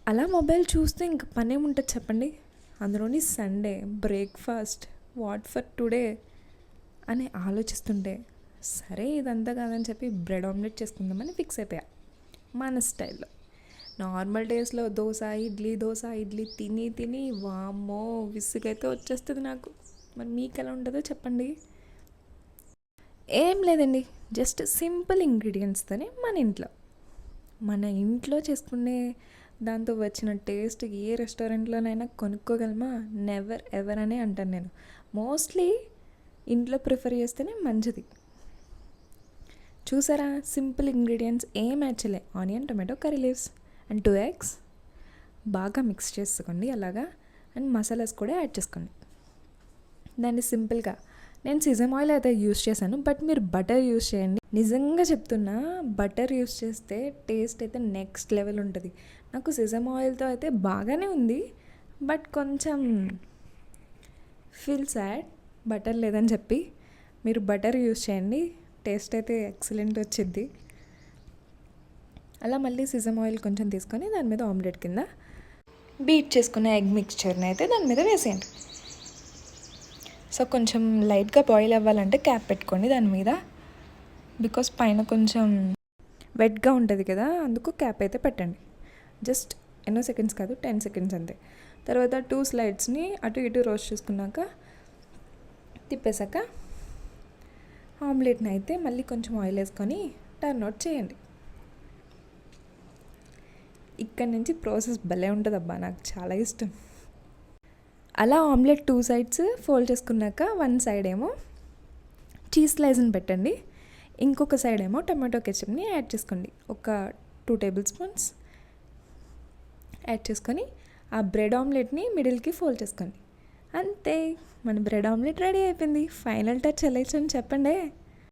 అలా మొబైల్ చూస్తే ఇంక పనేముంటుంది చెప్పండి. అందులోని Sunday breakfast what for today అని ఆలోచిస్తుంటే సరే ఇదంతా కాదని చెప్పి బ్రెడ్ ఆమ్లెట్ చేసుకుందామని ఫిక్స్ అయిపోయా మన స్టైల్లో. నార్మల్ డేస్లో దోశ ఇడ్లీ తిని తిని వామ్మో విసుగైతే వచ్చేస్తుంది నాకు. మరి మీకు ఎలా ఉంటుందో చెప్పండి. ఏం లేదండి, జస్ట్ సింపుల్ ఇంగ్రీడియంట్స్తోనే మన ఇంట్లో చేసుకునే దాంతో వచ్చిన టేస్ట్ ఏ రెస్టారెంట్లోనైనా కొనుక్కోగలమా? నెవర్ ఎవర్ అనే అంటాను నేను. మోస్ట్లీ ఇంట్లో ప్రిఫర్ చేస్తేనే మంచిది. చూసారా, సింపుల్ ఇంగ్రీడియంట్స్ ఏం యాడ్ చేయలే. Onion tomato curry leaves and 2 eggs బాగా మిక్స్ చేసుకోండి అలాగా. అండ్ మసాలాస్ కూడా యాడ్ చేసుకోండి. దాన్ని సింపుల్గా నేను సిజమ్ ఆయిల్ అయితే యూస్ చేశాను, బట్ మీరు బటర్ యూస్ చేయండి. నిజంగా చెప్తున్నా, బటర్ యూస్ చేస్తే టేస్ట్ అయితే నెక్స్ట్ లెవెల్ ఉంటుంది. నాకు సిజమ్ ఆయిల్తో అయితే బాగానే ఉంది, బట్ కొంచెం ఫీల్ సాడ్ బటర్ లేదని చెప్పి. మీరు బటర్ యూస్ చేయండి, టేస్ట్ అయితే ఎక్సలెంట్ వచ్చింది. అలా మళ్ళీ సిజమ్ ఆయిల్ కొంచెం తీసుకొని దాని మీద ఆమ్లెట్ కింద బీట్ చేసుకున్న ఎగ్ మిక్స్చర్ని అయితే దాని మీద వేసేయండి. సో కొంచెం లైట్గా బాయిల్ అవ్వాలంటే క్యాప్ పెట్టుకోండి దాని మీద, బికాస్ పైన కొంచెం వెట్గా ఉంటుంది కదా, అందుకు క్యాప్ అయితే పెట్టండి. జస్ట్ ఎన్నో సెకండ్స్ కాదు, 10 seconds అంతే. తర్వాత 2 slides అటు ఇటు రోస్ట్ చేసుకున్నాక తిప్పేశాక ఆమ్లెట్ని అయితే మళ్ళీ కొంచెం ఆయిల్ వేసుకొని టర్న్ అవుట్ చేయండి. ఇక్కడ నుంచి ప్రాసెస్ భలే ఉంటుంది అబ్బా, నాకు చాలా ఇష్టం. అలా ఆమ్లెట్ 2 sides ఫోల్డ్ చేసుకున్నాక 1 side ఏమో చీజ్ స్లైస్ని పెట్టండి, ఇంకొక సైడ్ ఏమో టమాటో కెచప్ని యాడ్ చేసుకోండి. ఒక 2 tablespoons యాడ్ చేసుకొని ఆ బ్రెడ్ ఆమ్లెట్ని మిడిల్కి ఫోల్డ్ చేసుకోండి. అంతే, మన బ్రెడ్ ఆమ్లెట్ రెడీ అయిపోయింది. ఫైనల్ టచ్ ఎలా ఇచ్చాను చెప్పండి.